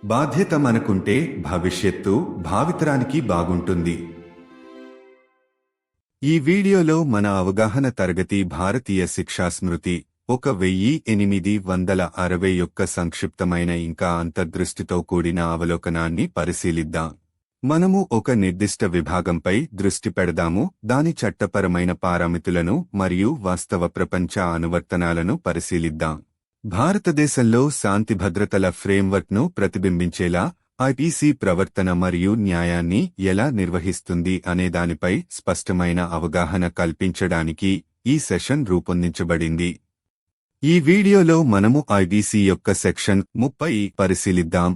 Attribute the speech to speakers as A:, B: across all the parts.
A: బాధ్యత మనకుంటే భవిష్యత్తు భావితరానికి బాగుంటుంది. ఈ వీడియోలో మన అవగాహన తరగతి భారతీయ శిక్షా స్మృతి 1860 యొక్క సంక్షిప్తమైన ఇంకా అంతర్దృష్టితో కూడిన అవలోకనాన్ని పరిశీలిద్దాం. మనము ఒక నిర్దిష్ట విభాగంపై దృష్టి పెడదాము, దాని చట్టపరమైన పారామితులను మరియు వాస్తవ ప్రపంచ అనువర్తనాలను పరిశీలిద్దాం. భారతదేశంలో శాంతి భద్రతల ఫ్రేమ్వర్క్ను ప్రతిబింబించేలా ఐపీసీ ప్రవర్తన మరియు న్యాయాన్ని ఎలా నిర్వహిస్తుంది అనే దానిపై స్పష్టమైన అవగాహన కల్పించడానికి ఈ సెషన్ రూపొందించబడింది. ఈ వీడియోలో మనము ఐపీసీ యొక్క సెక్షన్ 30 పరిశీలిద్దాం.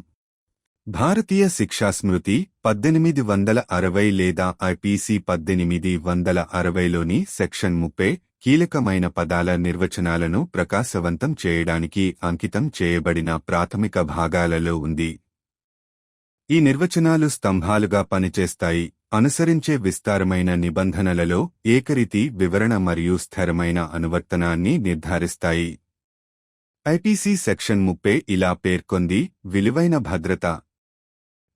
A: భారతీయ శిక్షా స్మృతి 1860 లేదా ఐపీసీ 1860లోని సెక్షన్ 30 కీలకమైన పదాల నిర్వచనాలను ప్రకాశవంతం చేయడానికి అంకితం చేయబడిన ప్రాథమిక భాగాలలో ఉంది. ఈ నిర్వచనాలు స్తంభాలుగా పనిచేస్తాయి, అనుసరించే విస్తారమైన నిబంధనలలో ఏకరీతి వివరణ మరియు స్థిరమైన అనువర్తనాన్ని నిర్ధారిస్తాయి. ఐపీసీ సెక్షన్ 30 ఇలా పేర్కొంది: విలువైన భద్రత.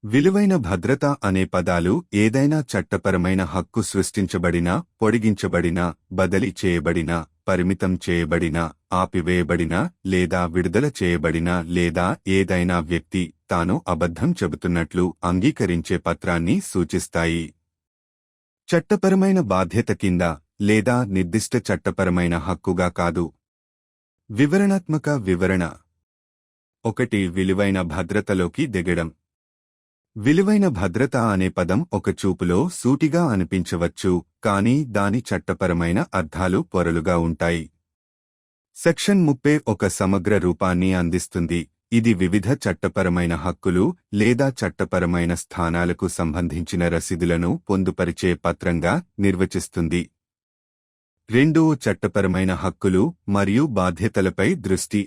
A: విలువైన భద్రత అనే పదాలు ఏదైనా చట్టపరమైన హక్కు సృష్టించబడిన, పొడిగించబడిన, బదిలీ చేయబడిన, పరిమితం చేయబడిన, ఆపివేయబడిన లేదా విడుదల చేయబడిన లేదా ఏదైనా వ్యక్తి తాను అబద్ధం చెబుతున్నట్లు అంగీకరించే పత్రాన్ని సూచిస్తాయి. చట్టపరమైన బాధ్యత కింద లేదా నిర్దిష్ట చట్టపరమైన హక్కుగా కాదు. వివరణాత్మక వివరణ. 1. విలువైన భద్రతలోకి దిగడం. విలువైన భద్రత అనే పదం ఒక చూపులో సూటిగా అనిపించవచ్చు, కానీ దాని చట్టపరమైన అర్థాలు పొరలుగా ఉంటాయి. సెక్షన్ 30 ఒక సమగ్ర రూపాన్ని అందిస్తుంది. ఇది వివిధ చట్టపరమైన హక్కులు లేదా చట్టపరమైన స్థానాలకు సంబంధించిన రసీదులను పొందుపరిచే పత్రంగా నిర్వచిస్తుంది. 2. చట్టపరమైన హక్కులు మరియు బాధ్యతలపై దృష్టి.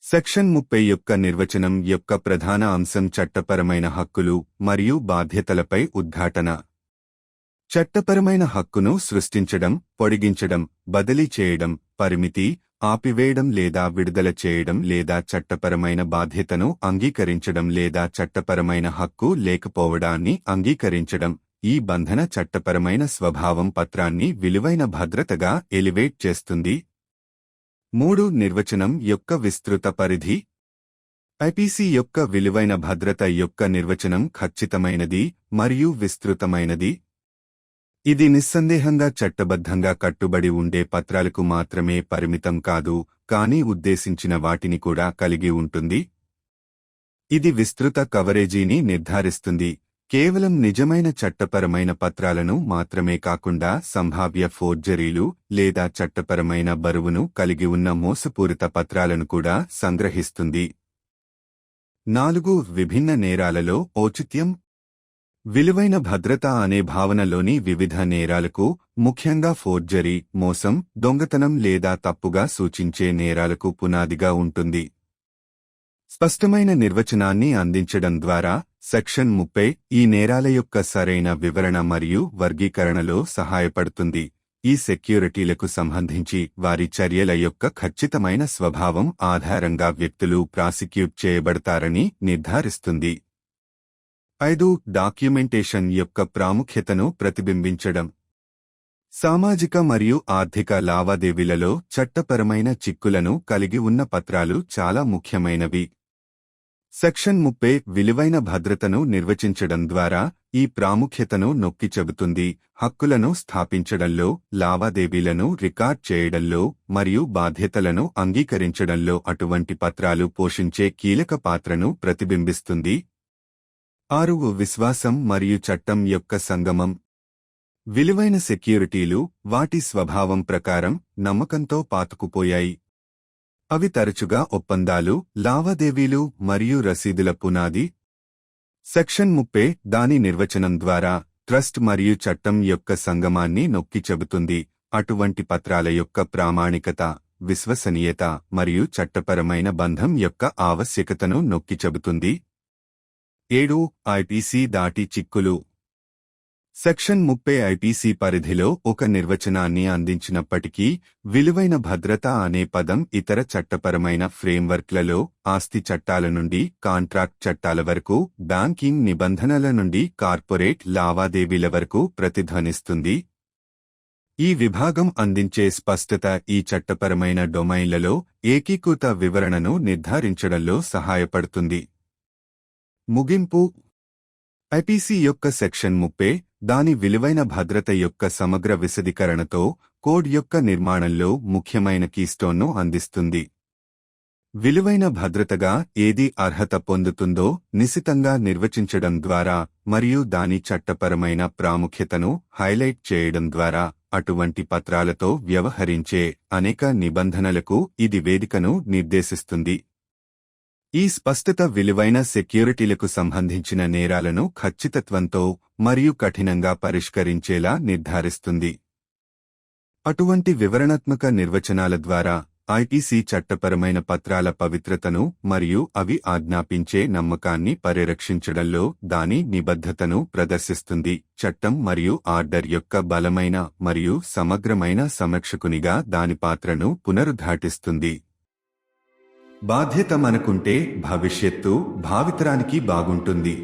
A: సెక్షన్ 30 యొక్క నిర్వచనం యొక్క ప్రధాన అంశం చట్టపరమైన హక్కులు మరియు బాధ్యతలపై ఉద్ఘాటన. చట్టపరమైన హక్కును సృష్టించడం, పొడిగించడం, బదిలీ చేయడం, పరిమితి, ఆపివేయడం లేదా విడుదల చేయడం లేదా చట్టపరమైన బాధ్యతను అంగీకరించడం లేదా చట్టపరమైన హక్కు లేకపోవడాన్ని అంగీకరించడం. ఈ బంధన చట్టపరమైన స్వభావం పత్రాన్ని విలువైన భద్రతగా ఎలివేట్ చేస్తుంది. 3. నిర్వచనం యొక్క విస్తృత పరిధి. ఐపీసీ యొక్క విలువైన భద్రత యొక్క నిర్వచనం ఖచ్చితమైనది మరియు విస్తృతమైనది. ఇది నిస్సందేహంగా చట్టబద్ధంగా కట్టుబడి ఉండే పత్రాలకు మాత్రమే పరిమితం కాదు, కానీ ఉద్దేశించిన వాటిని కూడా కలిగి ఉంటుంది. ఇది విస్తృత కవరేజీని నిర్ధారిస్తుంది, కేవలం నిజమైన చట్టపరమైన పత్రాలను మాత్రమే కాకుండా సంభావ్య ఫోర్జరీలు లేదా చట్టపరమైన బరువును కలిగి ఉన్న మోసపూరిత పత్రాలను కూడా సంగ్రహిస్తుంది. 4. విభిన్న నేరాలలో ఔచిత్యం. విలువైన భద్రత అనే భావనలోని వివిధ నేరాలకు, ముఖ్యంగా ఫోర్జరీ, మోసం, దొంగతనం లేదా తప్పుగా సూచించే నేరాలకు పునాదిగా ఉంటుంది. స్పష్టమైన నిర్వచనాన్ని అందించడం ద్వారా సెక్షన్ 30 ఈ నేరాల యొక్క సరైన వివరణ మరియు వర్గీకరణలో సహాయపడుతుంది. ఈ సెక్యూరిటీలకు సంబంధించి వారి చర్యల యొక్క ఖచ్చితమైన స్వభావం ఆధారంగా వ్యక్తులు ప్రాసిక్యూట్ చేయబడతారని నిర్ధారిస్తుంది. 5. డాక్యుమెంటేషన్ యొక్క ప్రాముఖ్యతను ప్రతిబింబించడం. సామాజిక మరియు ఆర్థిక లావాదేవీలలో చట్టపరమైన చిక్కులను కలిగి ఉన్న పత్రాలు చాలా ముఖ్యమైనవి. సెక్షన్ 30 విలువైన భద్రతను నిర్వచించడం ద్వారా ఈ ప్రాముఖ్యతను నొక్కి చెబుతుంది. హక్కులను స్థాపించడంలో, లావాదేవీలను రికార్డ్ చేయడంలో మరియు బాధ్యతలను అంగీకరించడంలో అటువంటి పత్రాలు పోషించే కీలక పాత్రను ప్రతిబింబిస్తుంది. 6. విశ్వాసం మరియు చట్టం యొక్క సంగమం. విలువైన సెక్యూరిటీలు వాటి స్వభావం ప్రకారం నమ్మకంతో పాతుకుపోయాయి. అవి తరచుగా ఒప్పందాలు, లావాదేవీలు మరియు రసీదుల పునాది. సెక్షన్ 30 దాని నిర్వచనం ద్వారా ట్రస్ట్ మరియు చట్టం యొక్క సంగమాన్ని నొక్కి చెబుతుంది. అటువంటి పత్రాల యొక్క ప్రామాణికత, విశ్వసనీయత మరియు చట్టపరమైన బంధం యొక్క ఆవశ్యకతను నొక్కి చెబుతుంది. 7. ఐపీసీ దాటి చిక్కులు. సెక్షన్ 30 ఐపీసీ పరిధిలో ఒక నిర్వచనాన్ని అందించినప్పటికీ విలువైన భద్రత అనే పదం ఇతర చట్టపరమైన ఫ్రేమ్వర్క్లలో ఆస్తి చట్టాల నుండి కాంట్రాక్ట్ చట్టాల వరకు బ్యాంకింగ్ నిబంధనల నుండి కార్పొరేట్ లావాదేవీల వరకు ప్రతిధ్వనిస్తుంది. ఈ విభాగం అందించే స్పష్టత ఈ చట్టపరమైన డొమైన్లలో ఏకీకృత వివరణను నిర్ధారించడంలో సహాయపడుతుంది. ముగింపు. ఐపీసీ యొక్క సెక్షన్ 30 దాని విలువైన భద్రత యొక్క సమగ్ర విశదీకరణతో కోడ్ యొక్క నిర్మాణంలో ముఖ్యమైన కీస్టోన్ను అందిస్తుంది. విలువైన భద్రతగా ఏది అర్హత పొందుతుందో నిశితంగా నిర్వచించడం ద్వారా మరియు దాని చట్టపరమైన ప్రాముఖ్యతను హైలైట్ చేయడం ద్వారా అటువంటి పత్రాలతో వ్యవహరించే అనేక నిబంధనలకు ఇది వేదికను నిర్దేశిస్తుంది. ఈ స్పష్టత విలువైన సెక్యూరిటీలకు సంబంధించిన నేరాలను ఖచ్చితత్వంతో మరియు కఠినంగా పరిష్కరించేలా నిర్ధారిస్తుంది. అటువంటి వివరణాత్మక నిర్వచనాల ద్వారా ఐపీసీ చట్టపరమైన పత్రాల పవిత్రతను మరియు అవి ఆజ్ఞాపించే నమ్మకాన్ని పరిరక్షించడంలో దాని నిబద్ధతను ప్రదర్శిస్తుంది. చట్టం మరియు ఆర్డర్ యొక్క బలమైన మరియు సమగ్రమైన సమీక్షకునిగా దాని పాత్రను పునరుద్ఘాటిస్తుంది. బాధ్యత మనకుంటే భవిష్యత్తు భావితరానికి బాగుంటుంది.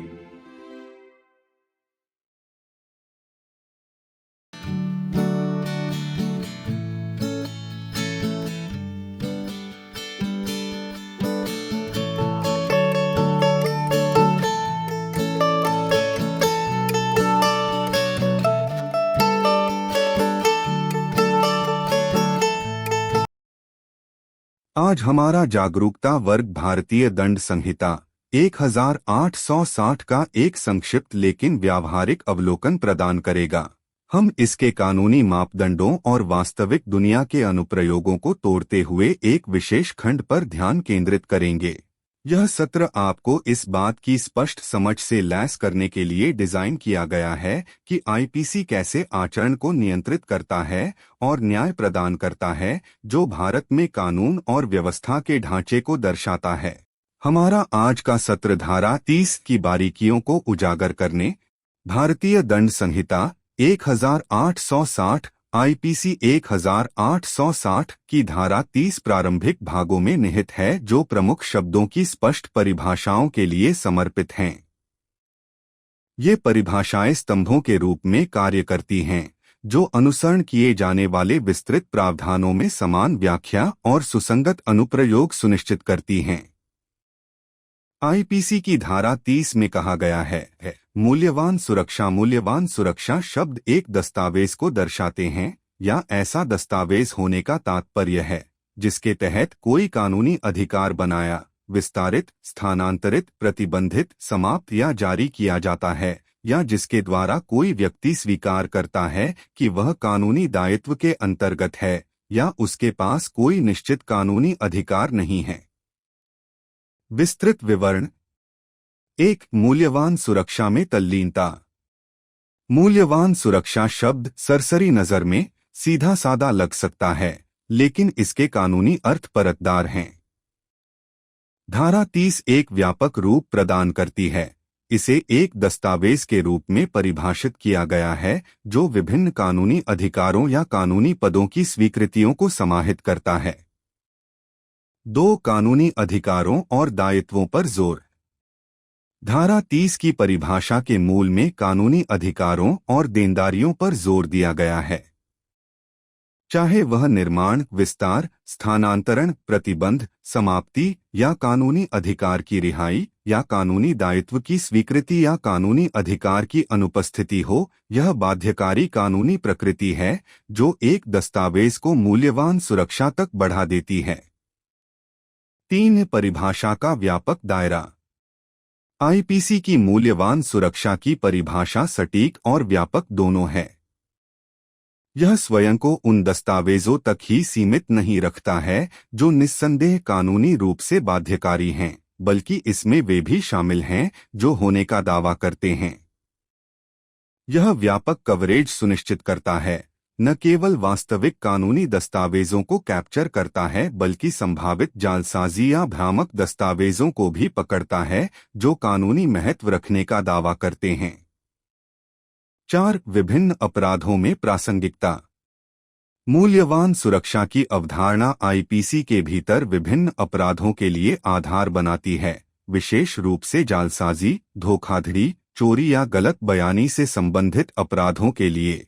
A: आज हमारा जागरूकता वर्ग भारतीय दंड संहिता 1860 का एक संक्षिप्त लेकिन व्यावहारिक अवलोकन प्रदान करेगा. हम इसके कानूनी मापदंडों और वास्तविक दुनिया के अनुप्रयोगों को तोड़ते हुए एक विशेष खंड पर ध्यान केंद्रित करेंगे. यह सत्र आपको इस बात की स्पष्ट समझ से लैस करने के लिए डिजाइन किया गया है कि आईपीसी कैसे आचरण को नियंत्रित करता है और न्याय प्रदान करता है, जो भारत में कानून और व्यवस्था के ढांचे को दर्शाता है. हमारा आज का सत्र धारा 30 की बारीकियों को उजागर करने, भारतीय दंड संहिता 1860 आईपीसी 1860 की धारा 30 प्रारंभिक भागों में निहित है, जो प्रमुख शब्दों की स्पष्ट परिभाषाओं के लिए समर्पित हैं. ये परिभाषाएं स्तंभों के रूप में कार्य करती हैं, जो अनुसरण किए जाने वाले विस्तृत प्रावधानों में समान व्याख्या और सुसंगत अनुप्रयोग सुनिश्चित करती हैं. आईपीसी की धारा 30 में कहा गया है मूल्यवान सुरक्षा शब्द एक दस्तावेज को दर्शाते हैं या ऐसा दस्तावेज होने का तात्पर्य है जिसके तहत कोई कानूनी अधिकार बनाया, विस्तारित, स्थानांतरित, प्रतिबंधित, समाप्त या जारी किया जाता है, या जिसके द्वारा कोई व्यक्ति स्वीकार करता है कि वह कानूनी दायित्व के अंतर्गत है या उसके पास कोई निश्चित कानूनी अधिकार नहीं है. विस्तृत विवरण. 1. मूल्यवान सुरक्षा में तल्लीनता. मूल्यवान सुरक्षा शब्द सरसरी नजर में सीधा सादा लग सकता है, लेकिन इसके कानूनी अर्थ परतदार हैं. धारा 30 एक व्यापक रूप प्रदान करती है. इसे एक दस्तावेज के रूप में परिभाषित किया गया है जो विभिन्न कानूनी अधिकारों या कानूनी पदों की स्वीकृतियों को समाहित करता है. 2. कानूनी अधिकारों और दायित्वों पर जोर. धारा 30 की परिभाषा के मूल में कानूनी अधिकारों और देनदारियों पर जोर दिया गया है. चाहे वह निर्माण, विस्तार, स्थानांतरण, प्रतिबंध, समाप्ति या कानूनी अधिकार की रिहाई या कानूनी दायित्व की स्वीकृति या कानूनी अधिकार की अनुपस्थिति हो, यह बाध्यकारी कानूनी प्रकृति है जो एक दस्तावेज को मूल्यवान सुरक्षा तक बढ़ा देती है. 3. परिभाषा का व्यापक दायरा. आईपीसी की मूल्यवान सुरक्षा की परिभाषा सटीक और व्यापक दोनों है. यह स्वयं को उन दस्तावेजों तक ही सीमित नहीं रखता है जो निस्संदेह कानूनी रूप से बाध्यकारी हैं, बल्कि इसमें वे भी शामिल हैं जो होने का दावा करते हैं. यह व्यापक कवरेज सुनिश्चित करता है, न केवल वास्तविक कानूनी दस्तावेजों को कैप्चर करता है बल्कि संभावित जालसाजी या भ्रामक दस्तावेजों को भी पकड़ता है जो कानूनी महत्व रखने का दावा करते हैं. 4. विभिन्न अपराधों में प्रासंगिकता। मूल्यवान सुरक्षा की अवधारणा आईपीसी के भीतर विभिन्न अपराधों के लिए आधार बनाती है, विशेष रूप से जालसाजी, धोखाधड़ी, चोरी या गलत बयानी से संबंधित अपराधों के लिए।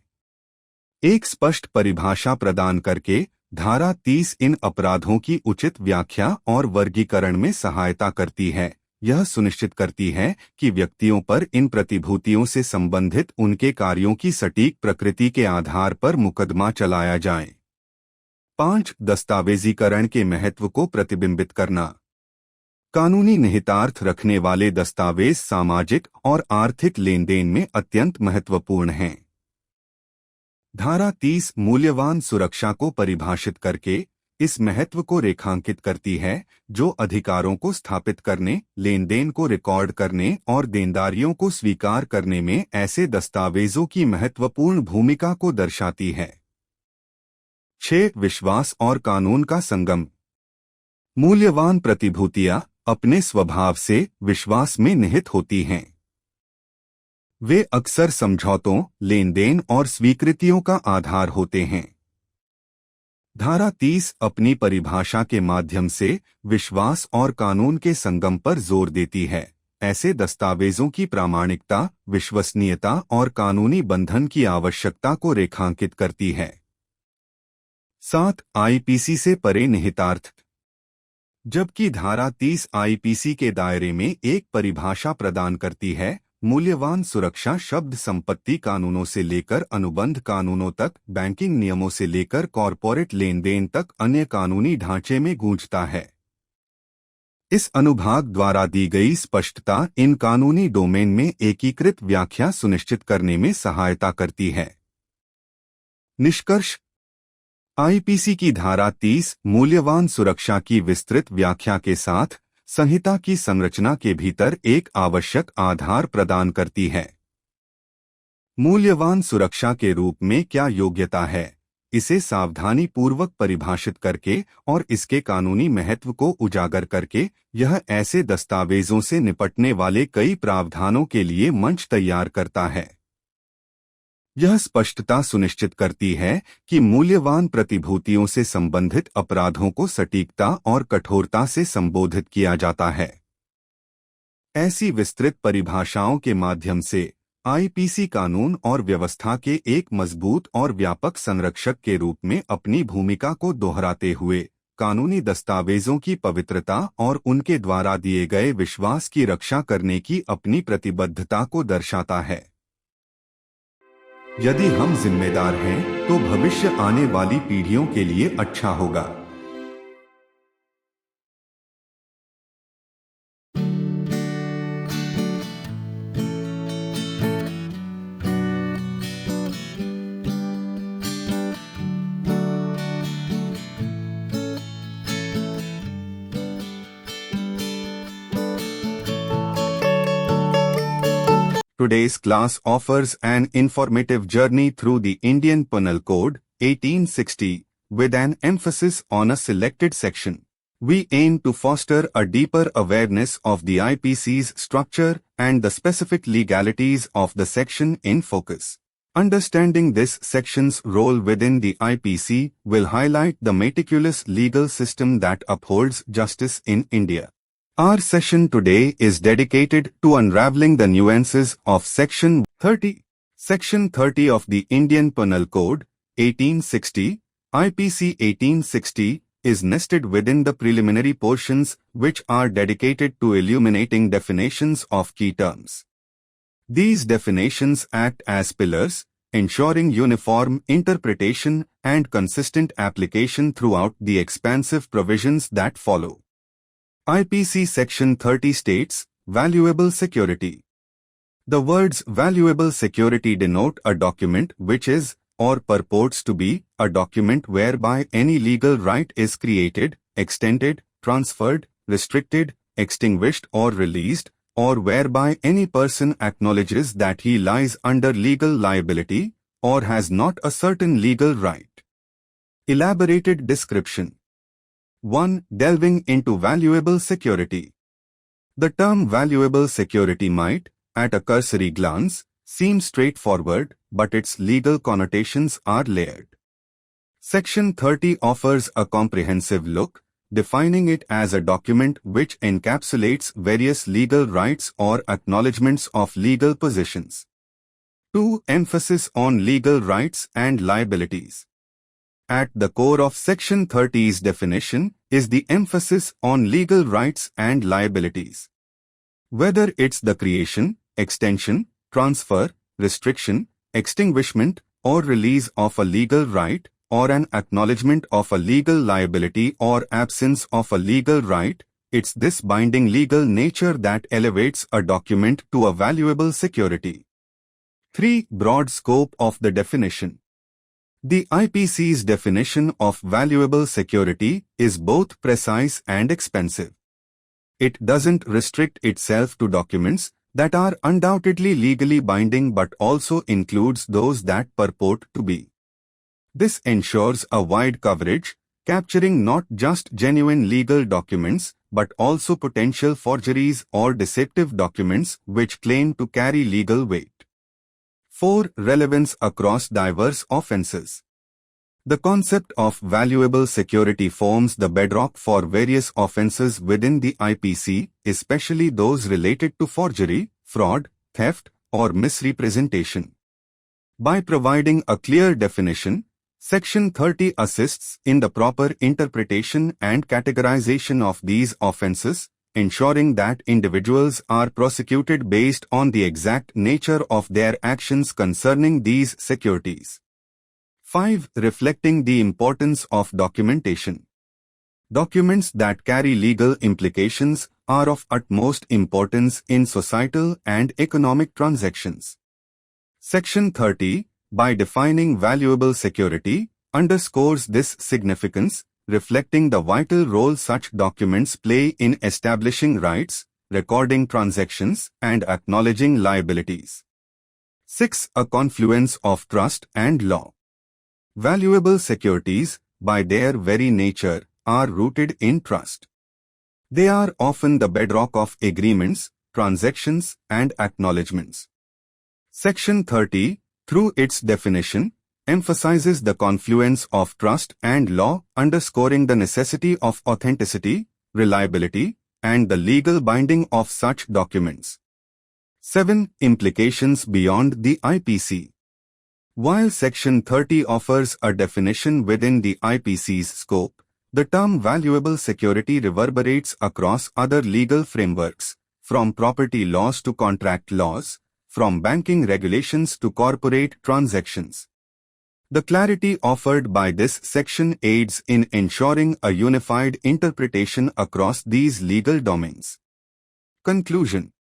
A: एक स्पष्ट परिभाषा प्रदान करके धारा 30 इन अपराधों की उचित व्याख्या और वर्गीकरण में सहायता करती है। यह सुनिश्चित करती है कि व्यक्तियों पर इन प्रतिभूतियों से संबंधित उनके कार्यों की सटीक प्रकृति के आधार पर मुकदमा चलाया जाए। 5. दस्तावेजीकरण के महत्व को प्रतिबिंबित करना। कानूनी निहितार्थ रखने वाले दस्तावेज सामाजिक और आर्थिक लेनदेन में अत्यंत महत्वपूर्ण हैं। धारा 30 मूल्यवान सुरक्षा को परिभाषित करके इस महत्व को रेखांकित करती है, जो अधिकारों को स्थापित करने, लेनदेन को रिकॉर्ड करने और देनदारियों को स्वीकार करने में ऐसे दस्तावेजों की महत्वपूर्ण भूमिका को दर्शाती है। 6. विश्वास और कानून का संगम। मूल्यवान प्रतिभूतियां अपने स्वभाव से विश्वास में निहित होती हैं। वे अक्सर समझौतों, लेनदेन और स्वीकृतियों का आधार होते हैं। धारा 30 अपनी परिभाषा के माध्यम से विश्वास और कानून के संगम पर जोर देती है। ऐसे दस्तावेजों की प्रामाणिकता, विश्वसनीयता और कानूनी बंधन की आवश्यकता को रेखांकित करती है। 7. आईपीसी से परे निहितार्थ। जबकि धारा 30 आईपीसी के दायरे में एक परिभाषा प्रदान करती है, मूल्यवान सुरक्षा शब्द संपत्ति कानूनों से लेकर अनुबंध कानूनों तक, बैंकिंग नियमों से लेकर कॉरपोरेट लेनदेन तक अन्य कानूनी ढांचे में गूंजता है। इस अनुभाग द्वारा दी गई स्पष्टता इन कानूनी डोमेन में एकीकृत व्याख्या सुनिश्चित करने में सहायता करती है। निष्कर्ष। आईपीसी की धारा 30 मूल्यवान सुरक्षा की विस्तृत व्याख्या के साथ संहिता की संरचना के भीतर एक आवश्यक आधार प्रदान करती है। मूल्यवान सुरक्षा के रूप में क्या योग्यता है, इसे सावधानी पूर्वक परिभाषित करके और इसके कानूनी महत्व को उजागर करके यह ऐसे दस्तावेजों से निपटने वाले कई प्रावधानों के लिए मंच तैयार करता है। यह स्पष्टता सुनिश्चित करती है कि मूल्यवान प्रतिभूतियों से संबंधित अपराधों को सटीकता और कठोरता से संबोधित किया जाता है। ऐसी विस्तृत परिभाषाओं के माध्यम से आईपीसी कानून और व्यवस्था के एक मजबूत और व्यापक संरक्षक के रूप में अपनी भूमिका को दोहराते हुए कानूनी दस्तावेजों की पवित्रता और उनके द्वारा दिए गए विश्वास की रक्षा करने की अपनी प्रतिबद्धता को दर्शाता है। यदि हम जिम्मेदार हैं, तो भविष्य आने वाली पीढ़ियों के लिए अच्छा होगा। Today's class offers an informative journey through the Indian Penal Code, 1860, with an emphasis on a selected section. We aim to foster a deeper awareness of the IPC's structure and the specific legalities of the section in focus. Understanding this section's role within the IPC will highlight the meticulous legal system that upholds justice in India. Our session today is dedicated to unraveling the nuances of Section 30. Section 30 of the Indian Penal Code, 1860, IPC 1860, is nested within the preliminary portions which are dedicated to illuminating definitions of key terms. These definitions act as pillars, ensuring uniform interpretation and consistent application throughout the expansive provisions that follow. IPC Section 30 states, valuable security. The words valuable security denote a document which is, or purports to be, a document whereby any legal right is created, extended, transferred, restricted, extinguished or released, or whereby any person acknowledges that he lies under legal liability, or has not a certain legal right. Elaborated description. 1. Delving into valuable security. The term valuable security might, at a cursory glance, seems straightforward, but its legal connotations are layered. Section 30 offers a comprehensive look, defining it as a document which encapsulates various legal rights or acknowledgements of legal positions. 2. Emphasis on legal rights and liabilities. At the core of Section 30's definition is the emphasis on legal rights and liabilities. Whether it's the creation, extension, transfer, restriction, extinguishment, or release of a legal right, or an acknowledgement of a legal liability or absence of a legal right, it's this binding legal nature that elevates a document to a valuable security. 3. Broad scope of the definition. The IPC's definition of valuable security is both precise and expansive. It doesn't restrict itself to documents that are undoubtedly legally binding but also includes those that purport to be. This ensures a wide coverage, capturing not just genuine legal documents but also potential forgeries or deceptive documents which claim to carry legal weight. 4. Relevance across diverse offenses. The concept of valuable security forms the bedrock for various offenses within the IPC, especially those related to forgery, fraud, theft, or misrepresentation. By providing a clear definition, Section 30 assists in the proper interpretation and categorization of these offenses, ensuring that individuals are prosecuted based on the exact nature of their actions concerning these securities. 5. Reflecting the importance of documentation. Documents that carry legal implications are of utmost importance in societal and economic transactions. Section 30, by defining valuable security, underscores this significance, reflecting the vital role such documents play in establishing rights, recording transactions, and acknowledging liabilities. 6. A confluence of trust and law. Valuable securities, by their very nature, are rooted in trust. They are often the bedrock of agreements, transactions, and acknowledgements. Section 30, through its definition, emphasizes the confluence of trust and law, underscoring the necessity of authenticity, reliability, and the legal binding of such documents. 7. Implications beyond the IPC. While Section 30 offers a definition within the IPC's scope, the term valuable security reverberates across other legal frameworks, from property laws to contract laws, from banking regulations to corporate transactions. The clarity offered by this section aids in ensuring a unified interpretation across these legal domains. Conclusion.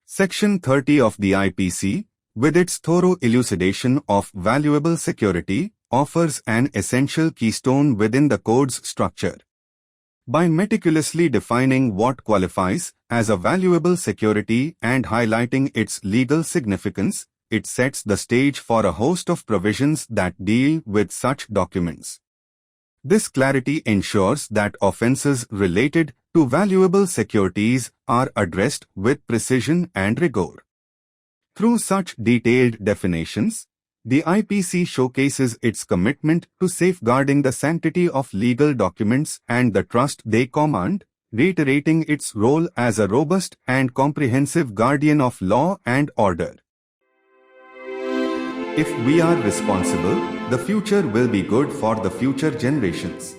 A: Section 30 of the IPC, with its thorough elucidation of valuable security, offers an essential keystone within the code's structure. By meticulously defining what qualifies as a valuable security and highlighting its legal significance, it sets the stage for a host of provisions that deal with such documents. This clarity ensures that offenses related to valuable securities are addressed with precision and rigor. Through such detailed definitions, the IPC showcases its commitment to safeguarding the sanctity of legal documents and the trust they command, reiterating its role as a robust and comprehensive guardian of law and order. If we are responsible, the future will be good for the future generations.